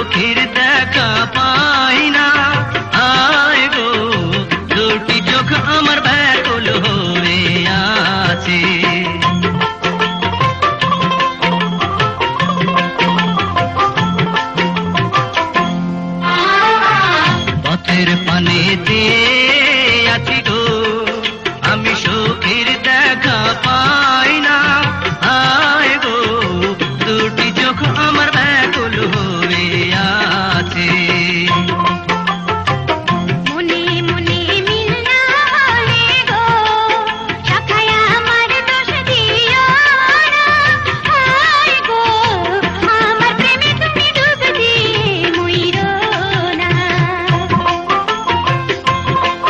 চোখের দেখা পাই না। আয় গো দুটি চোখ আমার ব্যাকুল হয়ে আছে। পথের পানেতে